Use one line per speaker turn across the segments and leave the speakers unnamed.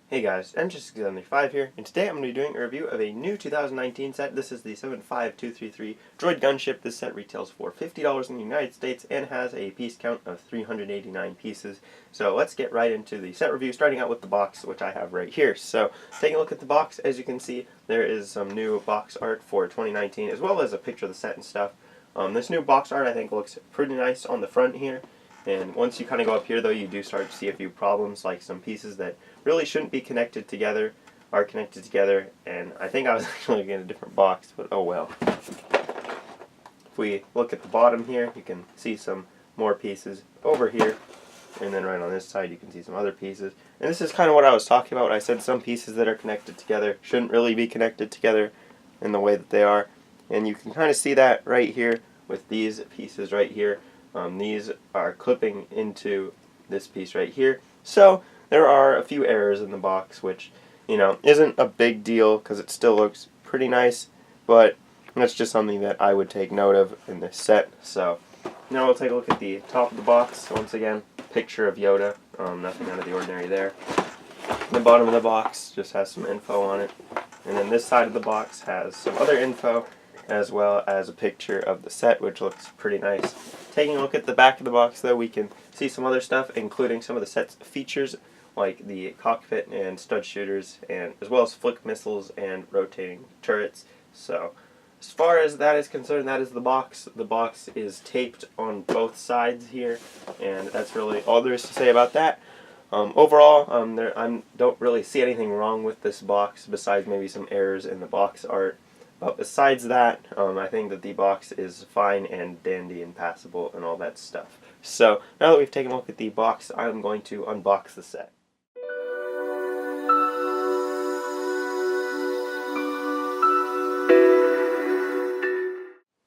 Hey guys, M675 here, and today I'm going to be doing a review of a new 2019 set. This is the 75233 Droid Gunship. This set retails for $50 in the United States and has a piece count of 389 pieces. So let's get right into the set review, starting out with the box, which I have right here. So taking a look at the box, as you can see, there is some new box art for 2019, as well as a picture of the set and stuff. This new box art I think looks pretty nice on the front here. And once you kind of go up here, though, you do start to see a few problems, like some pieces that really shouldn't be connected together are connected together, and I think I was actually looking at a different box, but oh well. If we look at the bottom here, you can see some more pieces over here, and then right on this side you can see some other pieces. And this is kind of what I was talking about when I said some pieces that are connected together shouldn't really be connected together in the way that they are. And you can kind of see that right here with these pieces right here. These are clipping into this piece right here. So there are a few errors in the box, which, you know, isn't a big deal because it still looks pretty nice, but that's just something that I would take note of in this set. So now we'll take a look at the top of the box. Once again, picture of Yoda, nothing out of the ordinary there. The bottom of the box just has some info on it, and then this side of the box has some other info, as well as a picture of the set, which looks pretty nice. Taking a look at the back of the box, though, we can see some other stuff, including some of the set's features, like the cockpit and stud shooters, and as well as flick missiles and rotating turrets. So as far as that is concerned, that is the box. The box is taped on both sides here, and that's really all there is to say about that. Overall, I don't really see anything wrong with this box, besides maybe some errors in the box art. But besides that, I think that the box is fine and dandy and passable and all that stuff. So now that we've taken a look at the box, I'm going to unbox the set.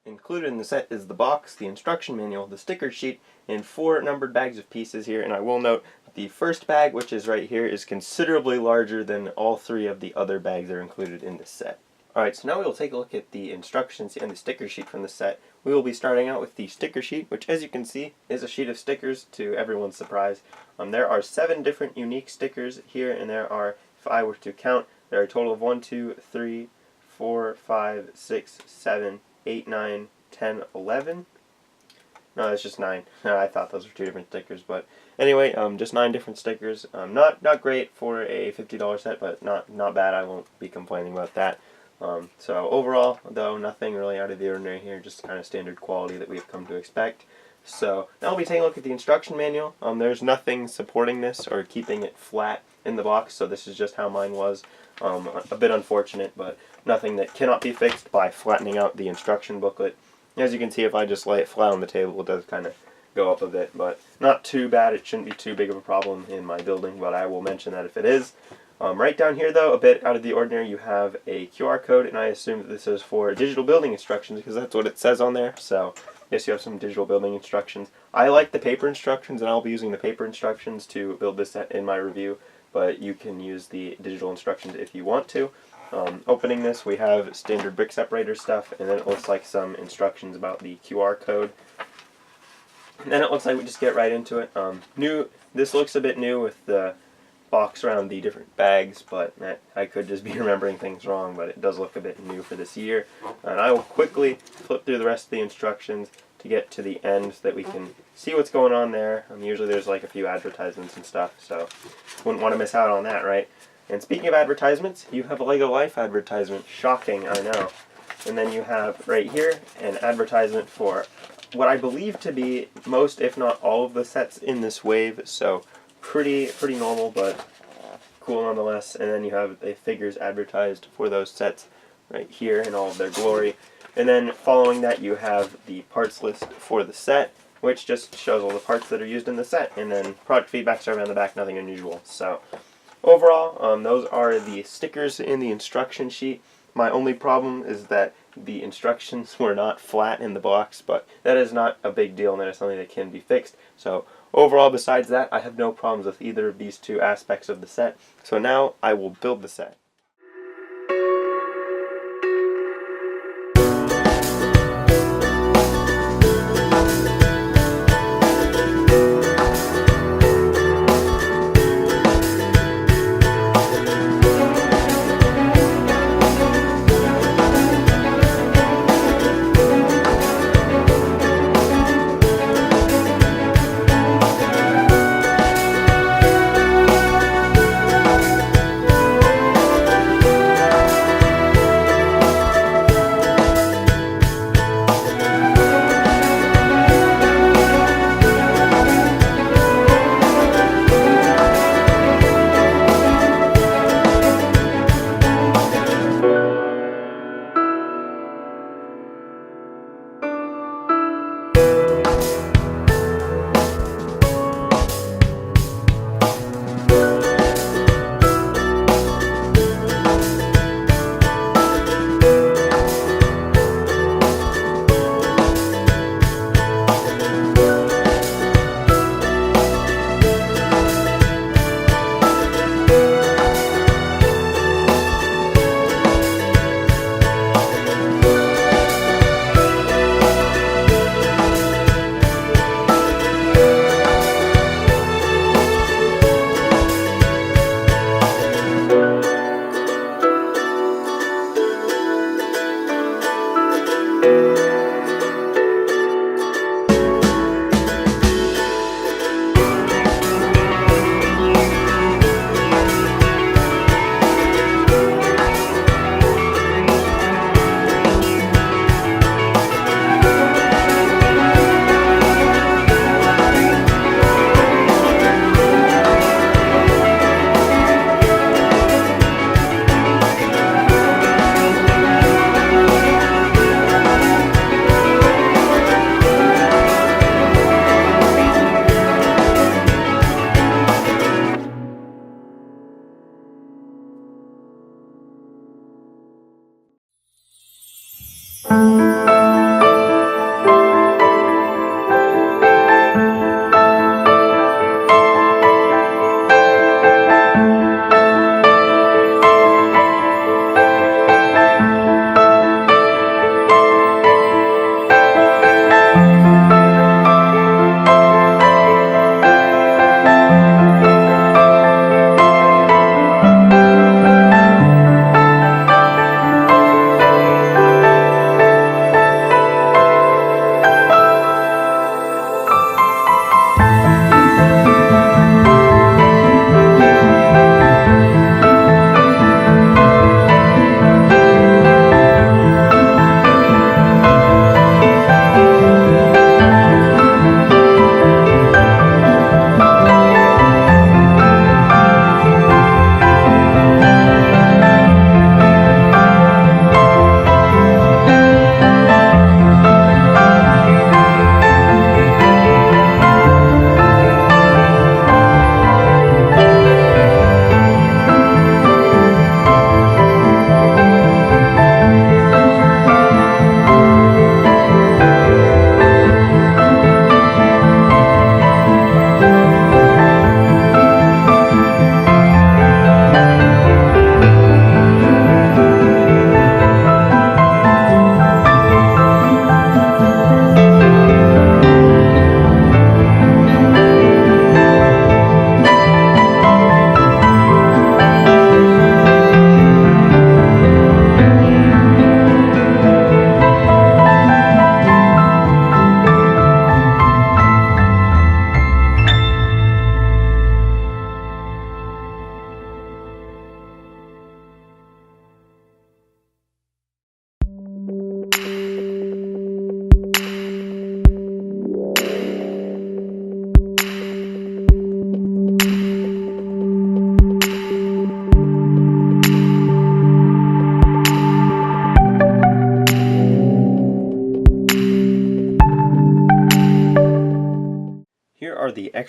Included in the set is the box, the instruction manual, the sticker sheet, and 4 numbered bags of pieces here. And I will note that the first bag, which is right here, is considerably larger than all 3 of the other bags that are included in this set. Alright, so now we will take a look at the instructions and the sticker sheet from the set. We will be starting out with the sticker sheet, which, as you can see, is a sheet of stickers to everyone's surprise. There are 7 different unique stickers here, and there are, if I were to count, there are a total of 1, 2, 3, 4, 5, 6, 7, 8, 9, 10, 11. No, that's just 9. I thought those were 2 different stickers, but anyway, just 9 different stickers. Not great for a $50 set, but not bad. I won't be complaining about that. So overall, though, nothing really out of the ordinary here, just kind of standard quality that we've come to expect. So now we'll be taking a look at the instruction manual. There's nothing supporting this or keeping it flat in the box, so this is just how mine was. A bit unfortunate, but nothing that cannot be fixed by flattening out the instruction booklet. As you can see, if I just lay it flat on the table, it does kind of go up a bit, but not too bad. It shouldn't be too big of a problem in my building, but I will mention that if it is. Right down here, though, a bit out of the ordinary, you have a QR code, and I assume that this is for digital building instructions because that's what it says on there. So yes, you have some digital building instructions. I like the paper instructions, and I'll be using the paper instructions to build this set in my review, but you can use the digital instructions if you want to. Opening this, we have standard brick separator stuff, and then it looks like some instructions about the QR code. And then it looks like we just get right into it. This looks a bit new with the box around the different bags, but I could just be remembering things wrong, but it does look a bit new for this year. And I will quickly flip through the rest of the instructions to get to the end so that we can see what's going on there. Usually there's like a few advertisements and stuff, so wouldn't want to miss out on that, right? And speaking of advertisements, you have a LEGO Life advertisement. Shocking, I know. And then you have right here an advertisement for what I believe to be most, if not all, of the sets in this wave, so pretty normal, but cool nonetheless. And then you have the figures advertised for those sets right here in all of their glory. And then following that, you have the parts list for the set, which just shows all the parts that are used in the set. And then product feedback survey on the back, nothing unusual. So overall, those are the stickers in the instruction sheet. My only problem is that the instructions were not flat in the box, but that is not a big deal, and that is something that can be fixed. So overall, besides that, I have no problems with either of these 2 aspects of the set. So now I will build the set.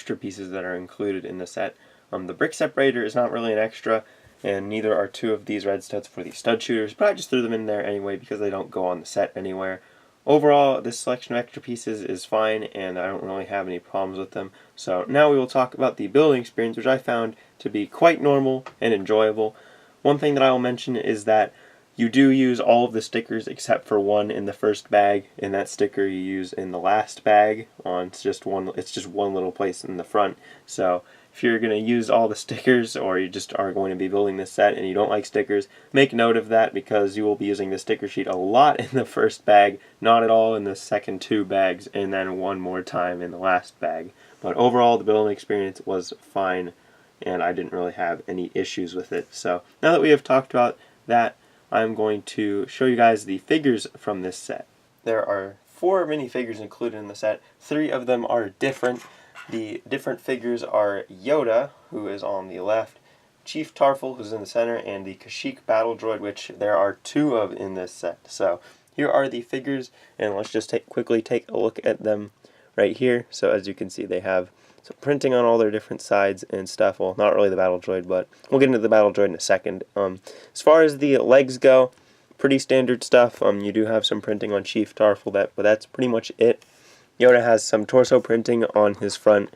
extra pieces that are included in the set. The brick separator is not really an extra, and neither are two of these red studs for the stud shooters, but I just threw them in there anyway because they don't go on the set anywhere. Overall, this selection of extra pieces is fine, and I don't really have any problems with them. So now we will talk about the building experience, which I found to be quite normal and enjoyable. One thing that I will mention is that you do use all of the stickers except for one in the first bag, and that sticker you use in the last bag. It's just one little place in the front. So if you're going to use all the stickers, or you just are going to be building this set and you don't like stickers, make note of that, because you will be using the sticker sheet a lot in the first bag, not at all in the second two bags, and then one more time in the last bag. But overall, the building experience was fine, and I didn't really have any issues with it. So now that we have talked about that, I'm going to show you guys the figures from this set. There are 4 minifigures included in the set. 3 of them are different. The different figures are Yoda, who is on the left, Chief Tarful, who's in the center, and the Kashyyyk battle droid, which there are 2 of in this set. So here are the figures, and let's just quickly take a look at them right here. So as you can see, they have some printing on all their different sides and stuff. Well, not really the battle droid, but we'll get into the battle droid in a second. As far as the legs go, pretty standard stuff. You do have some printing on Chief Tarful, but that's pretty much it. Yoda has some torso printing on his front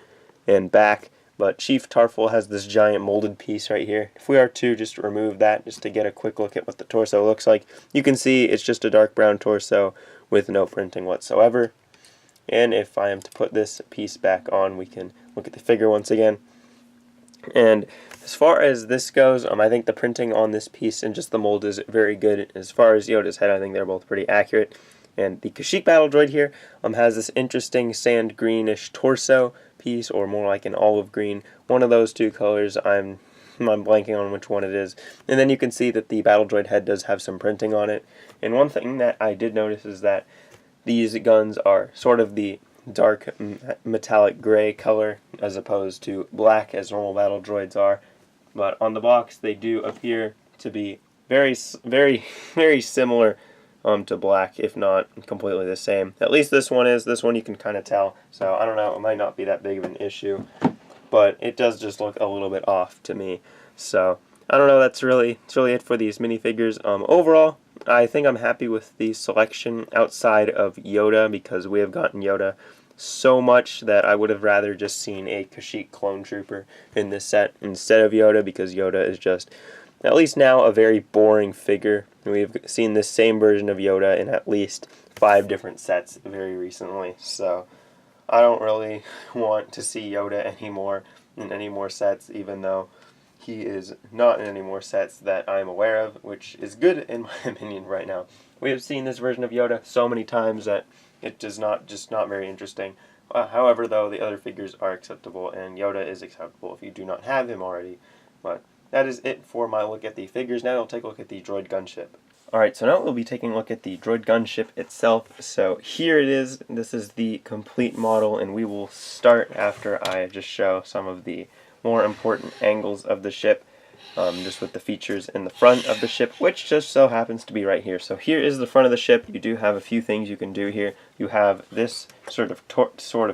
and back, but Chief Tarful has this giant molded piece right here. If we are to just remove that, just to get a quick look at what the torso looks like, you can see it's just a dark brown torso with no printing whatsoever. And if I am to put this piece back on, we can look at the figure once again. And as far as this goes, I think the printing on this piece and just the mold is very good. As far as Yoda's head, I think they're both pretty accurate. And the Kashyyyk battle droid here has this interesting sand greenish torso piece, or more like an olive green. One of those 2 colors. I'm blanking on which one it is. And then you can see that the battle droid head does have some printing on it. And one thing that I did notice is that these guns are sort of the dark metallic gray color as opposed to black as normal battle droids are. But on the box they do appear to be very, very, very similar to black, if not completely the same. At least this one is. This one you can kind of tell. So I don't know, it might not be that big of an issue, but it does just look a little bit off to me. So I don't know, that's really it for these minifigures. Overall, I think I'm happy with the selection outside of Yoda, because we have gotten Yoda so much that I would have rather just seen a Kashyyyk clone trooper in this set instead of Yoda, because Yoda is just, at least now, a very boring figure. We've seen this same version of Yoda in at least 5 different sets very recently, so I don't really want to see Yoda anymore in any more sets, even though he is not in any more sets that I'm aware of, which is good in my opinion right now. We have seen this version of Yoda so many times that it does not very interesting. However, though, the other figures are acceptable, and Yoda is acceptable if you do not have him already. But that is it for my look at the figures. Now we'll take a look at the Droid Gunship. Alright, so now we'll be taking a look at the Droid Gunship itself. So here it is. This is the complete model, and we will start after I just show some of the more important angles of the ship, just with the features in the front of the ship, which just so happens to be right here. So here is the front of the ship. You do have a few things you can do here. You have this sort of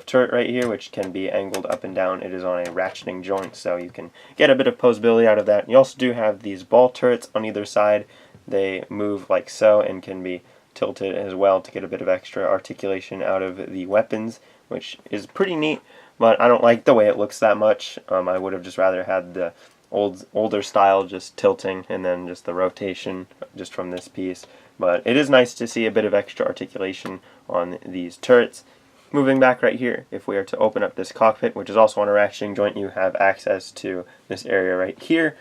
turret right here, which can be angled up and down. It is on a ratcheting joint, so you can get a bit of posability out of that. You also do have these ball turrets on either side. They move like so and can be tilted as well to get a bit of extra articulation out of the weapons, which is pretty neat. But I don't like the way it looks that much. I would have just rather had the older style, just tilting and then just the rotation just from this piece. But it is nice to see a bit of extra articulation on these turrets. Moving back right here, if we are to open up this cockpit, which is also on a ratcheting joint, you have access to this area right here.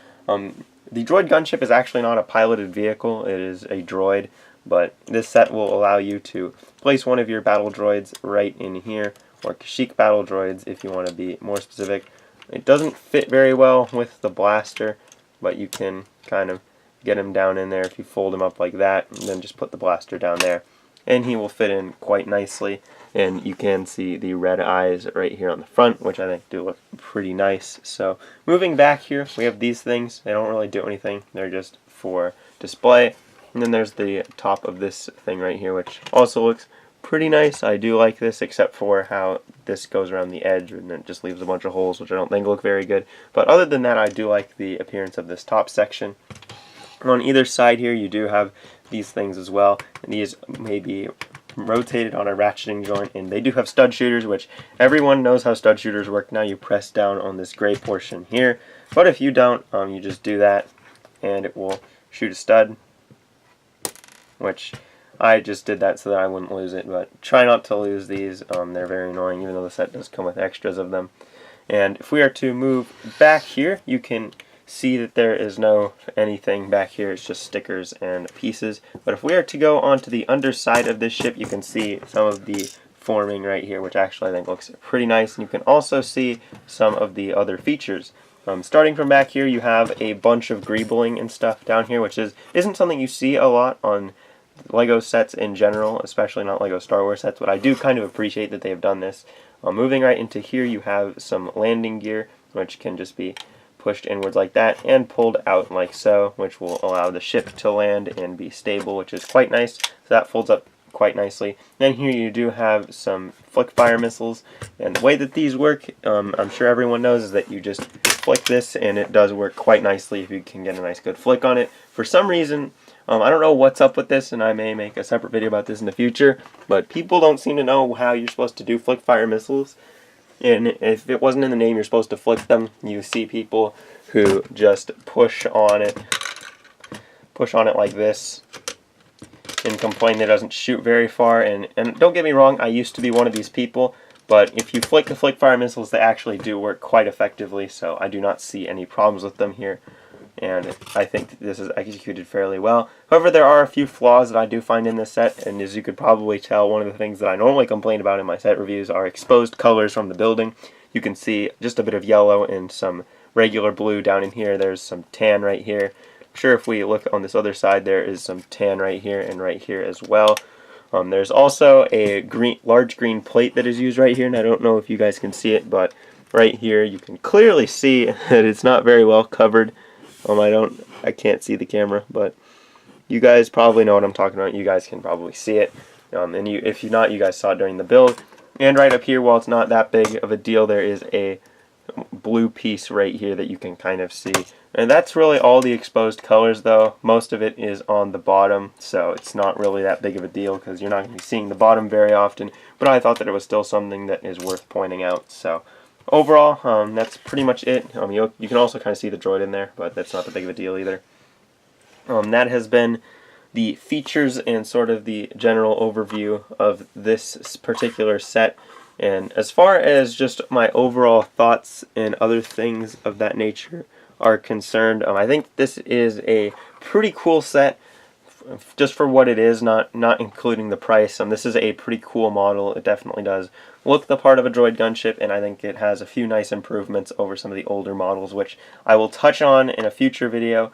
The Droid Gunship is actually not a piloted vehicle, it is a droid, but this set will allow you to place one of your battle droids right in here, or Kashyyyk battle droids if you want to be more specific. It doesn't fit very well with the blaster, but you can kind of get him down in there if you fold him up like that, and then just put the blaster down there, and he will fit in quite nicely. And you can see the red eyes right here on the front, which I think do look pretty nice. So moving back here, we have these things. They don't really do anything, they're just for display. And then there's the top of this thing right here, which also looks pretty nice. I do like this, except for how this goes around the edge and it just leaves a bunch of holes, which I don't think look very good. But other than that, I do like the appearance of this top section. On either side here, you do have these things as well, and these may be rotated on a ratcheting joint, and they do have stud shooters, which everyone knows how stud shooters work now. You press down on this gray portion here, but if you don't, you just do that and it will shoot a stud, which I just did that so that I wouldn't lose it, but try not to lose these. They're very annoying, even though the set does come with extras of them. And if we are to move back here, you can see that there is no anything back here. It's just stickers and pieces. But if we are to go onto the underside of this ship, you can see some of the forming right here, which actually I think looks pretty nice. And you can also see some of the other features. Starting from back here, you have a bunch of greebling and stuff down here, which isn't something you see a lot on Lego sets in general, especially not Lego Star Wars sets, but I do kind of appreciate that they have done this. Moving right into here, you have some landing gear, which can just be pushed inwards like that and pulled out like so, which will allow the ship to land and be stable, which is quite nice. So that folds up quite nicely. Then here you do have some flick fire missiles, and the way that these work, I'm sure everyone knows, is that you just flick this and it does work quite nicely if you can get a nice good flick on it. For some reason, I don't know what's up with this, and I may make a separate video about this in the future, but people don't seem to know how you're supposed to do flick fire missiles. And if it wasn't in the name, you're supposed to flick them. You see people who just push on it like this and complain that it doesn't shoot very far. And don't get me wrong, I used to be one of these people, but if you flick the flick fire missiles, they actually do work quite effectively, so I do not see any problems with them here. And I think this is executed fairly well. However, there are a few flaws that I do find in this set, and as you could probably tell, one of the things that I normally complain about in my set reviews are exposed colors from the building. You can see just a bit of yellow and some regular blue down in here. There's some tan right here. I'm sure if we look on this other side, there is some tan right here and right here as well. There's also a large green plate that is used right here, and I don't know if you guys can see it, but right here you can clearly see that it's not very well covered. I can't see the camera, but you guys probably know what I'm talking about. You guys can probably see it. If you not, you guys saw it during the build. And right up here, while it's not that big of a deal, there is a blue piece right here that you can kind of see. And that's really all the exposed colors, though. Most of it is on the bottom, so it's not really that big of a deal because you're not going to be seeing the bottom very often. But I thought that it was still something that is worth pointing out. So overall, that's pretty much it. You can also kind of see the droid in there, but that's not that big of a deal either. That has been the features and sort of the general overview of this particular set. And as far as just my overall thoughts and other things of that nature are concerned, I think this is a pretty cool set. Just for what it is, not including the price. This is a pretty cool model. It definitely does look the part of a droid gunship, and I think it has a few nice improvements over some of the older models, which I will touch on in a future video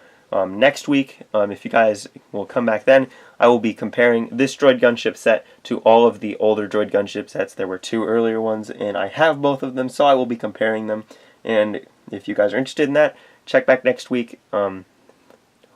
next week. If you guys will come back then, I will be comparing this droid gunship set to all of the older droid gunship sets. There were 2 earlier ones, and I have both of them, so I will be comparing them. And if you guys are interested in that, check back next week.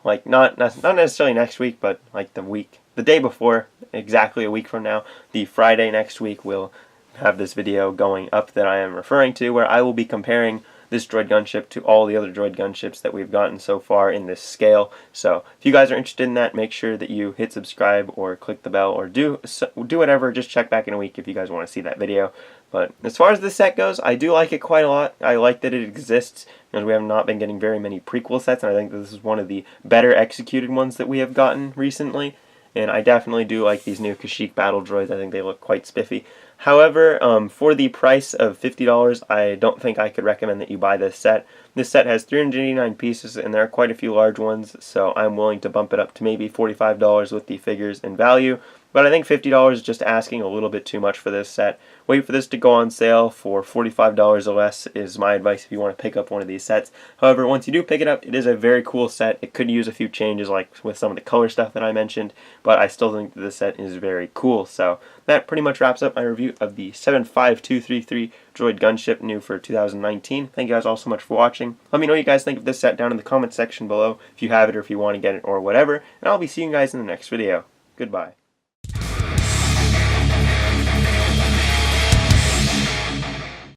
Like not necessarily next week, but like the day before, exactly a week from now, the Friday next week, we'll have this video going up that I am referring to, where I will be comparing this droid gunship to all the other droid gunships that we've gotten so far in this scale. So if you guys are interested in that, make sure that you hit subscribe or click the bell or do whatever. Just check back in a week if you guys want to see that video. But as far as this set goes, I do like it quite a lot. I like that it exists, because we have not been getting very many prequel sets, and I think this is one of the better executed ones that we have gotten recently. And I definitely do like these new Kashyyyk battle droids. I think they look quite spiffy. However, for the price of $50, I don't think I could recommend that you buy this set. This set has 389 pieces, and there are quite a few large ones, so I'm willing to bump it up to maybe $45 with the figures and value. But I think $50 is just asking a little bit too much for this set. Wait for this to go on sale for $45 or less is my advice if you want to pick up one of these sets. However, once you do pick it up, it is a very cool set. It could use a few changes, like with some of the color stuff that I mentioned, but I still think that this set is very cool. So that pretty much wraps up my review of the 75233 Droid Gunship, new for 2019. Thank you guys all so much for watching. Let me know what you guys think of this set down in the comment section below, if you have it or if you want to get it or whatever, and I'll be seeing you guys in the next video. Goodbye.